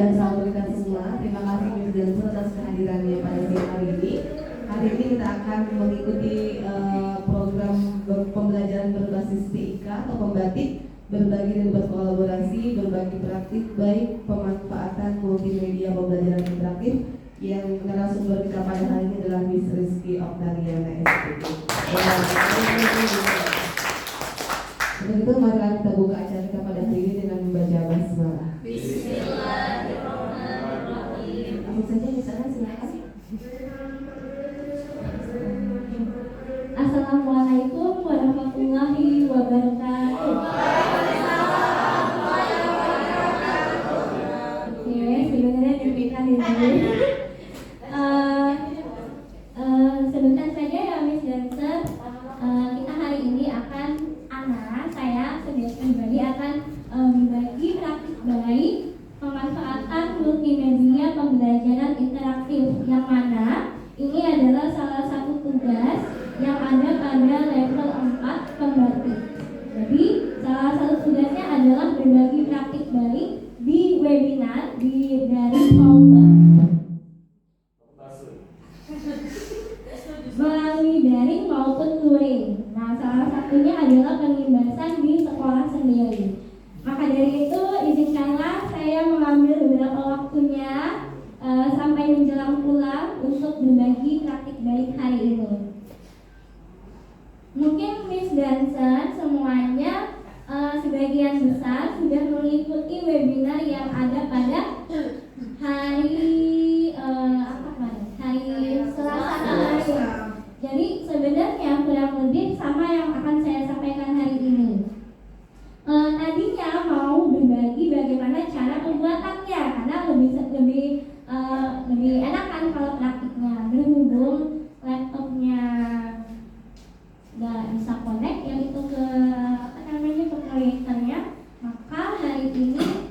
sejahtera untuk kita semua. Terima kasih Miss Dancer atas kehadirannya pada siang hari ini. Hari ini kita akan mengikuti program pembelajaran berbasis TIK atau pembatik, berbagi dan berkolaborasi, berbagi praktik baik pemanfaatan multimedia pembelajaran interaktif, yang narasumber kita pada hari ini adalah Miss Rizky Oktariana SPT. Untuk itu marilah kita buka acara kita pada hari ini dengan membaca basmalah. Bismillahirrahmanirrahim. Langsung saja misalnya silakan. Assalamualaikum warahmatullahi wabarakatuh. Oke, sebenarnya demikian ini. Sebentar saja ya Miss Dancer. Kita hari ini akan saya sebagai pribadi akan membagi praktik baik pemanfaatan multimedia pembelajaran interaktif, yang mana ini adalah salah satu tugas yang ada pada level 4 pembatik. Jadi salah satu tugasnya adalah berbagi praktik baik di webinar dari melalui daring maupun luring. Nah, salah satunya adalah pengimbasan di sekolah sendiri. Maka dari itu, izinkanlah saya mengambil beberapa waktunya sampai menjelang pulang untuk berbagi praktik baik hari ini. Mungkin Miss Dancer semuanya sebagian besar sudah mengikuti webinar yang ada pada hari Selasa kemarin. Jadi sebenarnya kurang lebih sama yang akan saya sampaikan hari ini. Tadinya mau berbagi bagaimana cara pembuatannya, karena lebih enak kan kalau praktiknya. Berhubung laptopnya nggak bisa connect yang itu ke ke proyektornya, maka hari ini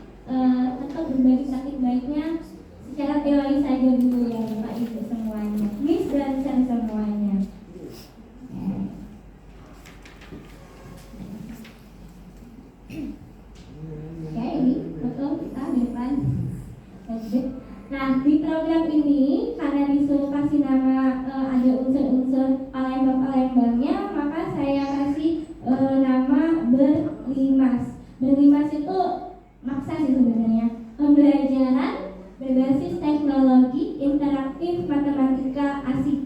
tetap berbagi praktik baiknya secara teori saja dulu ya Bapak Ibu semuanya, Miss dan semuanya. Oke, ini betul kita di depan. Nah, di program ini karena disuruh kasih nama ada unsur-unsur Palembang-Palembangnya, maka saya kasih nama Berlimas. Berlimas itu maksa sih sebenarnya, pembelajaran berbasis teknologi interaktif matematika asik.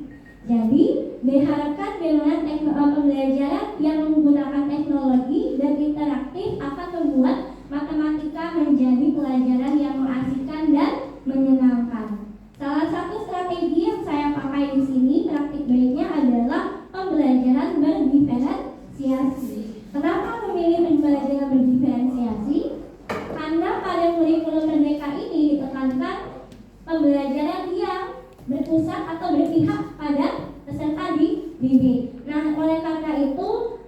Jadi diharapkan dengan pembelajaran yang menggunakan teknologi dan interaktif akan membuat matematika menjadi pelajaran yang mengasihkan dan menyenangkan. Salah satu strategi yang saya pakai di sini praktik baiknya adalah pembelajaran berdiferensiasi. Kenapa memilih pembelajaran berdiferensiasi? Karena pada kurikulum Merdeka ini ditekankan pembelajaran yang berpusat atau berpihak pada peserta didik. Nah, oleh karena itu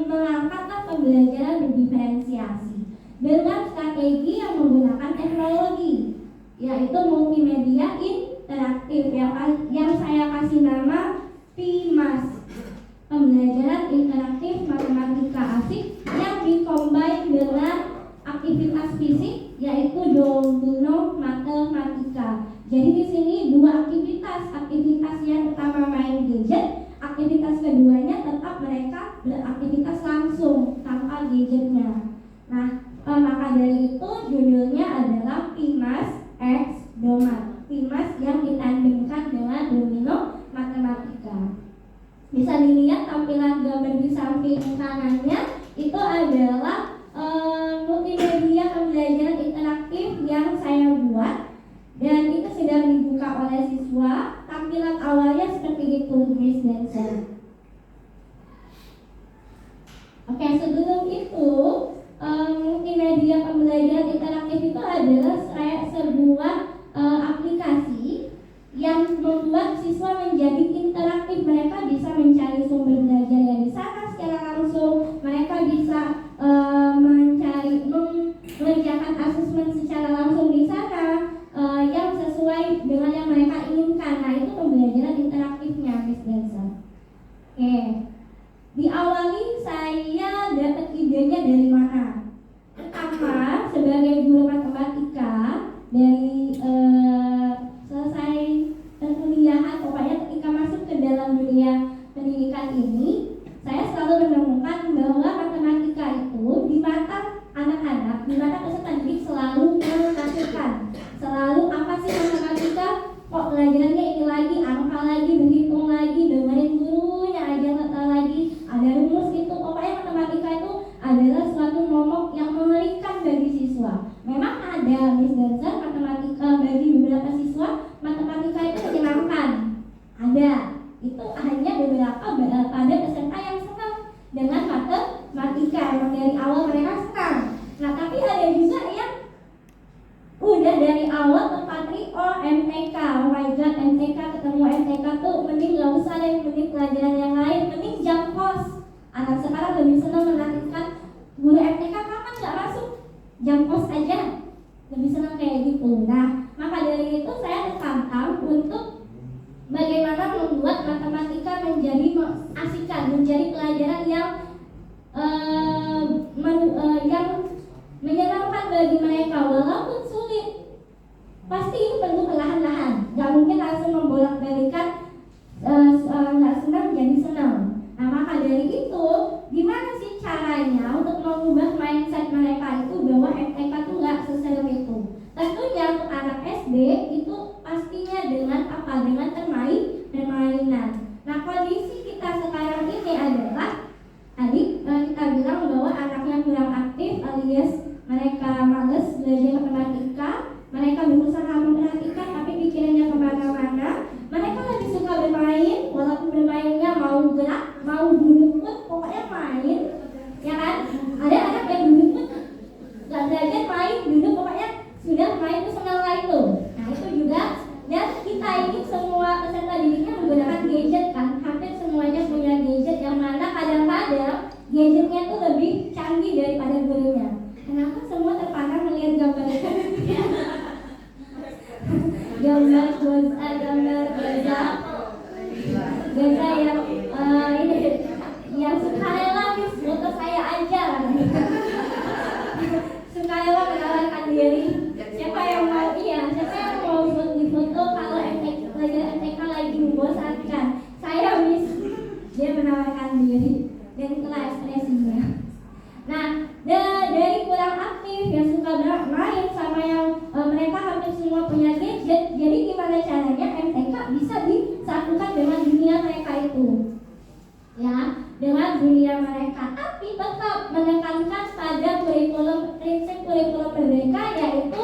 mengangkatlah pembelajaran berdiferensiasi dengan strategi yang menggunakan teknologi, yaitu multimedia interaktif yang saya kasih nama PIMAS, pembelajaran interaktif matematika asik yang dikombin dengan aktivitas fisik, yaitu domino matematika. Jadi di sini dua aktivitas yang pertama main gadget, aktivitas keduanya tetap mereka beraktivitas langsung tanpa gadgetnya. Nah, maka dari itu judulnya adalah PIMAS X Domat. PIMAS yang ditandingkan dengan domino matematika. Bisa dilihat tampilan gambar di samping kanannya itu adalah multimedia pembelajaran interaktif yang saya buat, dan itu sedang dibuka oleh siswa. Tampilan awalnya seperti itu, Miss Dancer. Oke, sebelum itu multimedia pembelajaran interaktif itu adalah sebuah aplikasi yang membuat siswa menjadi interaktif. Mereka bisa mencari sumber belajar yang di sana secara langsung. Mereka bisa mengerjakan asesmen secara langsung di sana yang sesuai dengan yang mereka inginkan. Nah, itu pembelajaran interaktifnya, Miss Dancer. Oke, diawali saya dapat idenya dari mana? Pertama, sebagai guru matematika dan matematika, emang dari awal mereka senang. Nah tapi ada juga yang udah dari awal terpatri MTK, oh my god MTK, ketemu MTK tuh mending gak usah deh, mending pelajaran yang lain, mending jam kos. Anak sekarang lebih senang menantikan guru MTK kapan gak masuk, jam kos aja, lebih senang kayak gitu. Nah maka dari itu saya tertantang untuk bagaimana membuat matematika menjadi asikan, menjadi pelajaran yang menyenangkan bagi mereka walaupun sulit. Pasti itu perlu perlahan-lahan, gak mungkin langsung membolak-balikan nggak senang jadi senang. Nah maka dari itu gimana sih caranya untuk mengubah mindset mereka itu bahwa MTK itu nggak seserem itu. Tentunya untuk anak SD itu pastinya dengan apa? Dengan permainan. Nah kondisi kita sekarang ini adalah tadi kita bilang bahwa anaknya kurang aktif alias mereka males belajar matematika, mereka berusaha memperhatikan tapi pikirannya kemana-mana. Mereka lebih suka bermain, walaupun bermainnya mau gerak, mau duduk pun pokoknya main, ya kan? Ada anak yang duduk pun gak belajar, main, duduk pokoknya sudah main itu senang lah itu. Nah itu juga, dan kita ini semua peserta didiknya menggunakan gadget kan, hampir semuanya punya gadget yang mana kadang-kadang gadgetnya tuh lebih canggih daripada gurunya. Kenapa semua terpana melihat gambar itu? Gambar Goza, gambar Goza yang ini yang sukarela foto saya aja lah. Sukarela menawarkan diri. Siapa yang mau difoto kalau pelajar MTK lagi membosankan? Saya dia menawarkan diri dan itulah ekspresinya. Nah, dari kurang aktif yang suka bermain sama yang mereka hampir semua punya gadget. Jadi gimana caranya MTK bisa disatukan dengan dunia mereka itu? Ya, dengan dunia mereka, tapi tetap menekankan pada prinsip kurikulum mereka, yaitu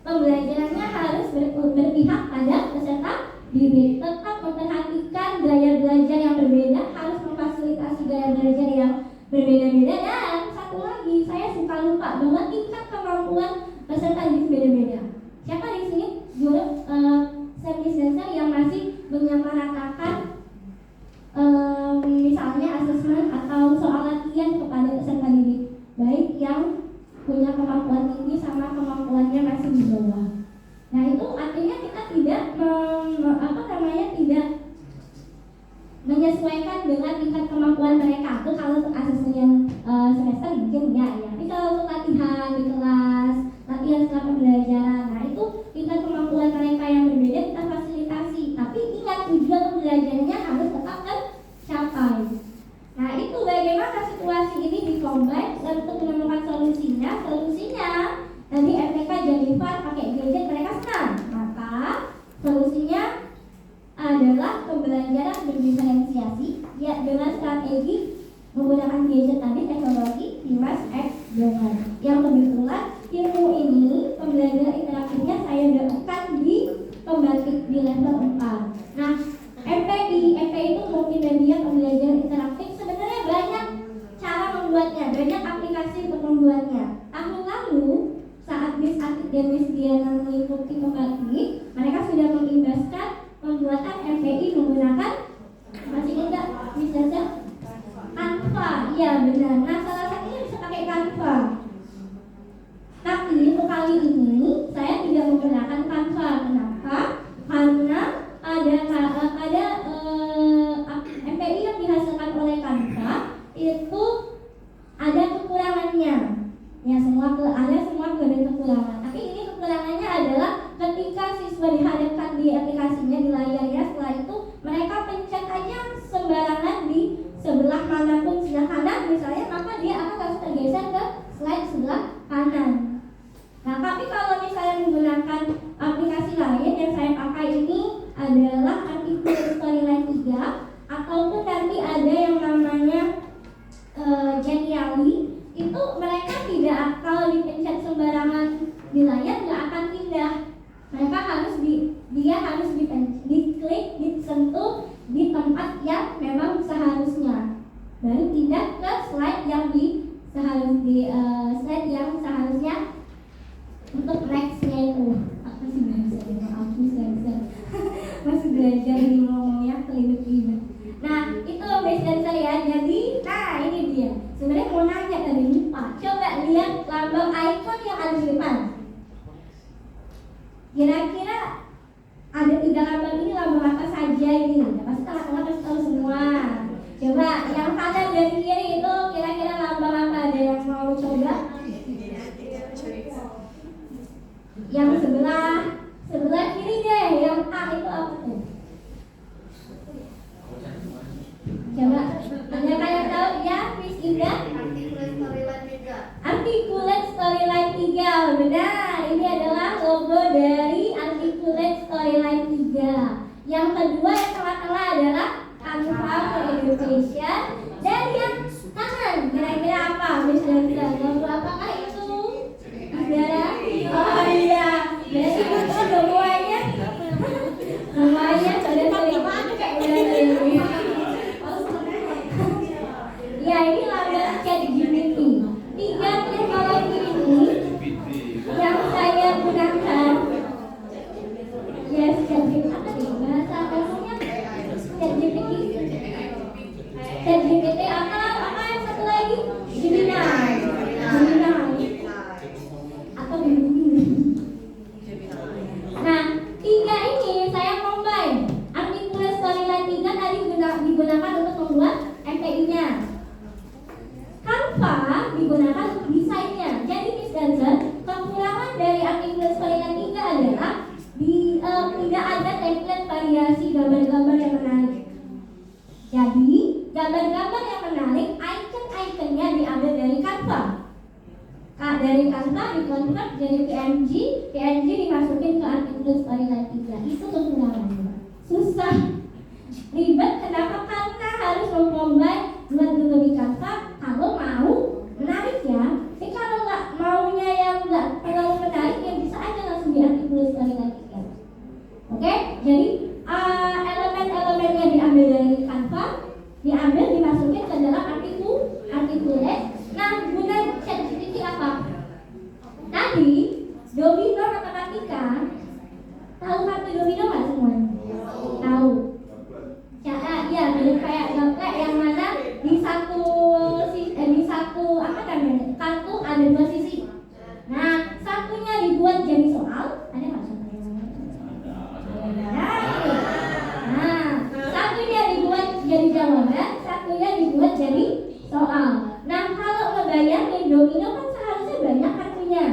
pembelajarannya harus berpihak pada peserta didik. Tetap memperhatikan gaya belajar yang berbeda, harus memfasilitasi gaya belajar yang berbeda-beda. Dan satu lagi, saya suka lupa bahwa tingkat kemampuan peserta didik beda-beda. Siapa di sini guru service dancer yang masih menyamaratakan misalnya asesmen atau soal latihan kepada peserta didik, baik yang punya kemampuan tinggi sama kemampuannya masih di bawah. Nah itu artinya kita tidak tidak menyesuaikan dengan tingkat kemampuan mereka. Itu kalau untuk asesmen yang semester mungkin ya. Tapi kalau untuk latihan di kelas, latihan setelah pembelajaran, nah itu tingkat kemampuan mereka yang berbeda kita fasilitasi. Tapi ingat tujuan pembelajarannya harus tetap tercapai. Nah itu bagaimana situasi ini dicombine dan untuk menemukan solusinya. Solusinya tadi MTK jadi fun, pakai gadget mereka senang. Maka solusinya adalah pembelajaran berdiferensiasi ya dengan strategi menggunakan gadget tadi, teknologi Dimas X Johan. Yang kebetulan ilmu ini pembelajaran interaktifnya saya dapatkan di pembatik di level 4. Nah MPI itu multimedia pembelajaran interaktif. Sebenarnya banyak cara membuatnya, banyak aplikasi untuk membuatnya. Tahun lalu saat Miss Atik dan Miss Diana mengikuti pembatik, mereka sudah mengimbaskan pembuatan MPI menggunakan, masih ingat Miss Daza? Canva, iya benar. Nah salah satunya bisa pakai Canva. Tapi untuk kali ini saya tidak menggunakan Canva. Kenapa? Karena ada MPI yang dihasilkan oleh Canva itu ada kekurangannya. Ya ada semua kekurangan. Tapi ini kekurangannya adalah ketika siswa dihadapkan di aplikasinya di layarnya, setelah itu mereka pencet aja sembarangan di sebelah manapun sebelah kanan misalnya, maka dia akan langsung tergeser ke slide sebelah kanan. Nah tapi kalau misalnya menggunakan aplikasi lain yang saya pakai ini adalah Articulate Storyline 3 ataupun nanti ada yang namanya Genially. Itu mereka tidak kalau dipencet sembarangan di layar nggak akan pindah. Mereka harus diklik, disentuh di tempat yang memang seharusnya, baru pindah ke slide yang dia harus di slide yang seharusnya untuk nextnya itu. Aku sih nggak bisa, aku nggak bisa. Masih belajar ini ngomongnya kelibet-kelibet. Nah itu base dancer ya. Jadi, nah ini dia. Sebenarnya mau nanya tadi lupa. Coba lihat lambang icon yang ada di depan. Kira-kira ada 3 lambang ini lambang apa saja ini? Ya, pasti teman-teman pasti tahu semua. Coba yang kanan dan kiri itu kira-kira lambang apa? Ada yang mau coba? Yang sebelah kiri deh, yang A itu apa tuh? Coba, ada yang tahu ya, Miss Indah? Articulate Storyline 3, benar. Ini adalah logo dari Articulate Storyline 3. Yang kedua yang tengah-tengah adalah Canva for Education. Dan yang kanan, kira-kira apa? Miss Danza, logo apakah itu? Ada? Oh iya, berarti itu semuanya sudah dipakai berarti. Ya ini lambang ChatGPT. 3 teknologi ini yang saya gunakan. Yes, ChatGPT apa nih? Bahasanya ChatGPT. ChatGPT apa yang satu lagi? Gemini. Atau Gemini. Nah, 3 ini saya combine. Articulate Storyline 3 tadi digunakan untuk membuat MPI-nya. Canva digunakan untuk desainnya. Jadi Miss Dancer, kekurangan dari Articulate Storyline 3 adalah tidak ada template variasi gambar-gambar yang menarik. Jadi gambar-gambar yang menarik, icon-iconnya diambil dari Canva. Dari Canva dikonvert jadi PNG dimasukin ke Articulate Storyline 3. Itu kekurangannya. Susah, ribet. Kenapa? Karena harus mengcombine dua di Canva. Kalau mau menarik ya, kalau nggak maunya yang nggak terlalu menarik ya bisa aja langsung di Articulate Storyline 3. Oke, jadi elemen-elemennya diambil dari Canva, diambil dimasukin ke dalam Articulate. Nah, guna ChatGPT apa? Tadi domino matematika. Tahu kartu domino nggak semua? Tahu. Ya, mirip kayak gaplek yang mana di satu apa namanya? Kartu ada 2 sisi. Nah, satunya dibuat jadi soal, ada nggak contohnya? Nah, satunya dibuat jadi jawaban, satunya dibuat jadi soal. Nah, kalau ngebayangin domino kan seharusnya banyak kartunya.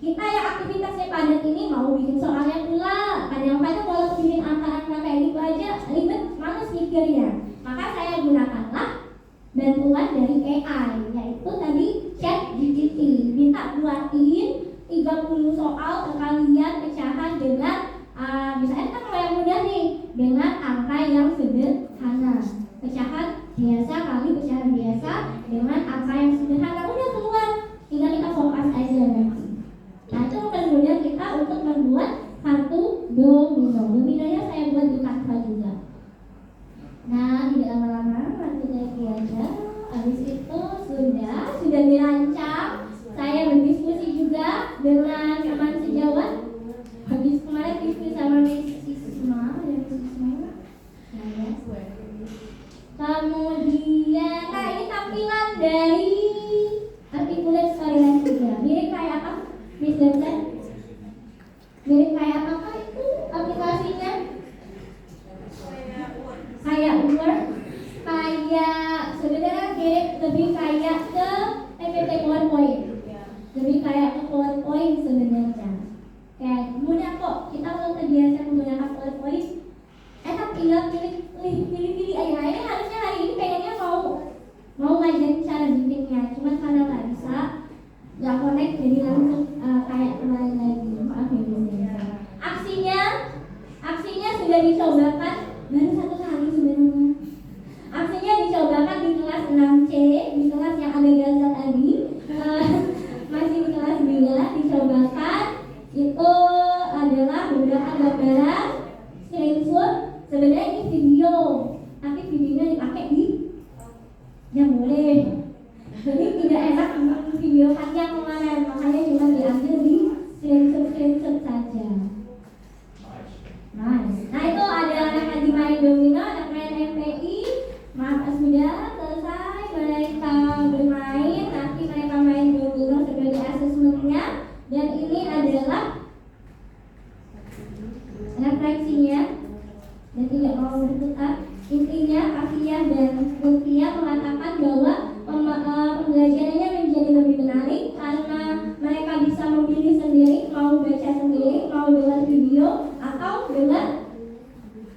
Kita yang aktivitasnya padat ini mau bikin soalnya pula. Kadang-kadang kalau bikin angka-angka kayak gitu aja ribet, males mikirnya. Maka saya gunakanlah bantuan dari AI, yaitu tadi ChatGPT. Minta buatin 30 soal ke kalian pecahan dengan misalnya kan kalau yang mudah nih dengan angka yang sederhana. Pecahan biasa kali pecahan biasa dengan angka yang sederhana, udah keluar. Tinggal kita fokus aja nanti. Nah, itu mempermudah kita untuk membuat kartu domino. Dominonya saya buat di Canva juga. Nah, tidak lama-lama lanjut lagi aja. Habis itu sudah dirancang. Saya berdiskusi juga dengan teman sejawat. Habis kemarin diskusi sama Miss Isma. Kemudian, nah ini tampilan dari Articulate Storyline 3. Mirip kayak apa? Miss Dancer? Mirip kayak apa itu aplikasinya? Kayak Word, kayak sebenarnya mirip lebih kayak ke PPT PowerPoint. Lebih kayak ke PowerPoint sebenarnya. Kayak mudah kok, kita kalau terbiasa menggunakan PowerPoint, tinggal pilih aja. Ini harusnya hari ini pengennya mau ngajarin cara bikinnya, cuman karena nggak bisa, nggak connect jadi langsung kayak kemarin lagi. Maaf ya biasanya. Aksinya sudah dicobakan baru 1 kali sebenarnya. Aksinya dicobakan di kelas 6C, di kelas yang ada Gaza tadi, masih di kelas 2 dicobakan. Itu adalah beberapa gambaran screenshot. Sebenarnya ini video, tapi videonya dipakai di yang boleh. Jadi tidak enak panjang kemarin, makanya cuma diambil di screenshot saja. Nice. Nah itu ada anak lagi main domino, anak main MPI. Maka sudah selesai mereka bermain, nanti mereka main domino sebagai asesmennya. Dan ini adalah refleksinya. Dan tidak mau berputar. Intinya Afiyah dan Lutfia mengatakan bahwa pembelajarannya menjadi lebih menarik karena mereka bisa memilih sendiri, mau baca sendiri, mau dengar video atau dengar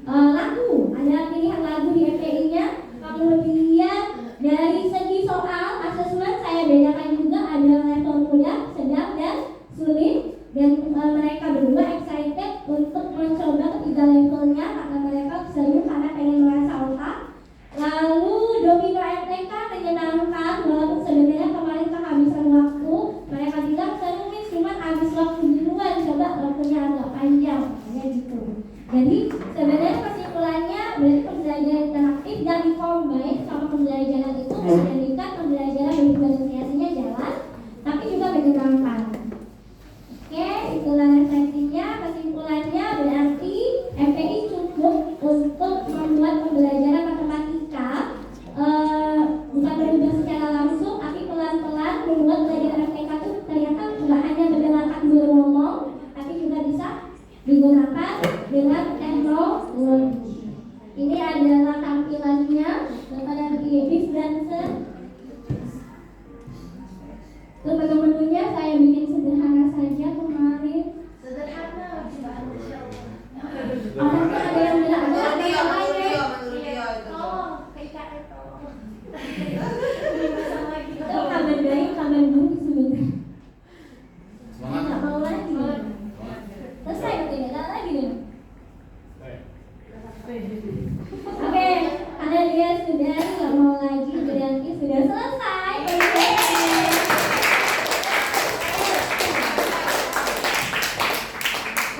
lagu. Ada pilihan lagu di FPI-nya. Kemudian dari segi soal asesmen saya bedakan juga ada level mudah, sedang dan sulit. Dan mereka berdua excited untuk mencoba ketiga levelnya karena mereka seru karena pengen merasa otak. Lalu domino MTK menyenangkan walaupun sebenarnya kemarin kehabisan waktu. Mereka bilang seru nih, cuma habis waktu duluan, coba waktunya agak panjang ya gitu. Jadi sebenarnya kesimpulannya berarti pembelajaran interaktif dan combine sama pembelajaran itu menjadikan pembelajaran berdifferensiasinya jalan tapi juga menyenangkan. Oke, itulah refleksinya. Kesimpulannya berarti MPI cukup untuk membuat pembelajaran matematika bukan berubah secara langsung, tapi pelan-pelan membuat belajar MTK itu ternyata tidak hanya berdasarkan beromong, tapi juga bisa digunakan dengan teknologi. Ini adalah tampilannya kepada Bis Dancer. Untuk menu-menunya saya bikin sederhana saja kemarin. Sederhana, Orangnya ada yang bilang ada menurut dia itu. Oh, kayak itu. Itu kabar baik, kabar buruk sebenarnya. Saya nggak mau lagi. Selesai tidak ada lagi nih. Oke, karena dia sudah nggak mau lagi berarti sudah selesai.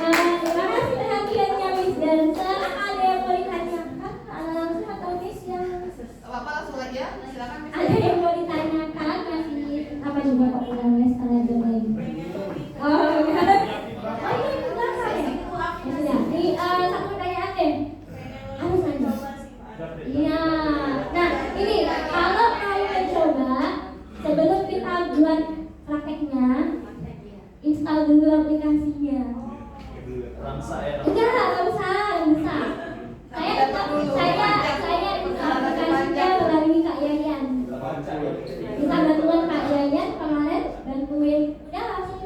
Terima kasih perhatiannya Miss Dancer. Ada yang mau ditanyakan? Langsung atau Miss yang Bapak langsung aja, silakan. ada yang mau ditanyakan? Masih apa juga kok udah les ada lagi? Oh iya. Oh iya belakang ya. Ya sudah. Di satu pertanyaan deh. Harus nanya. Iya. Nah ini kalau mau mencoba sebelum kita buat prakteknya, install dulu aplikasinya. Enggak usah. Saya install aplikasinya melalui Kak Yayan. Kita bantuan Kak Yayan kemarin bantuin udah langsung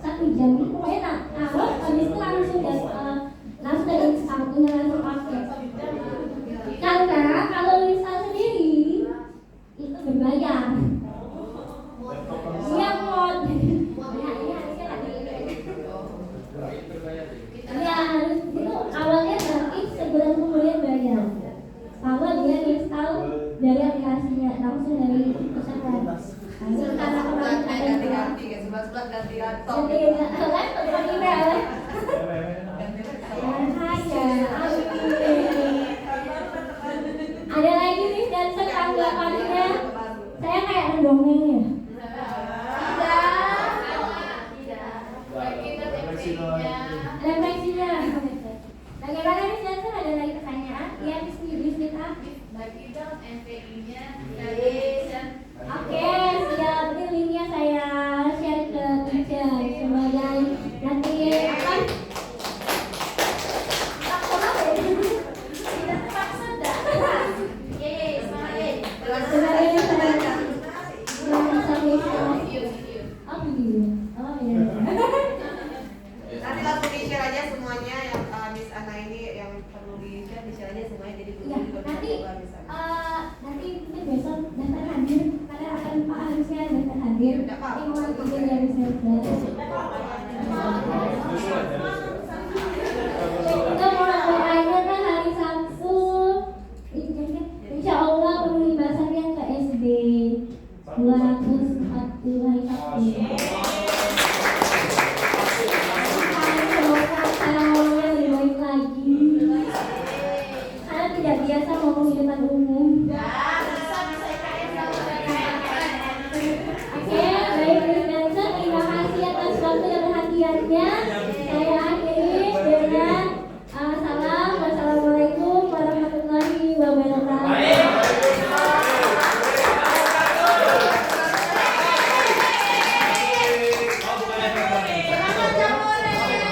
1 jam pokoknya taruh habis itu langsung install langsung pakai. Karena kalau install sendiri itu berbayar. Dia mod. Ya harus itu awalnya gratis, sebulan kemudian bayar. Kalau dia install dari aplikasinya langsung dari perusahaan. Karena kemarin ada Ganti-ganti, sebelah ganti laptop. jadi laptop email. Ada lagi nih dan tanggapannya. Saya kayak ngedongeng ya. Refleksinya. Bagaimana Miss Dancer, ada lagi pertanyaan? Iya Miss Nita. Bagi dong MPI-nya. Oke, siap. Ini linknya saya share ke teacher sebagai nanti apa? Tidak terpaksa dah. Yeay, semangat. Sebagai Video. Oh video. Oh iya. Nanti langsung di-share aja semuanya yang Miss Ana ini yang perlu di-share aja semuanya jadi Iya, nanti mungkin besok daftar hadir karena akan Pak harusnya daftar hadir. Ini mau izin dari saya. Kita mau doanya kan hari Sabtu. Insya Allah penuhi bahasanya ke SD 240 hari Sabtu.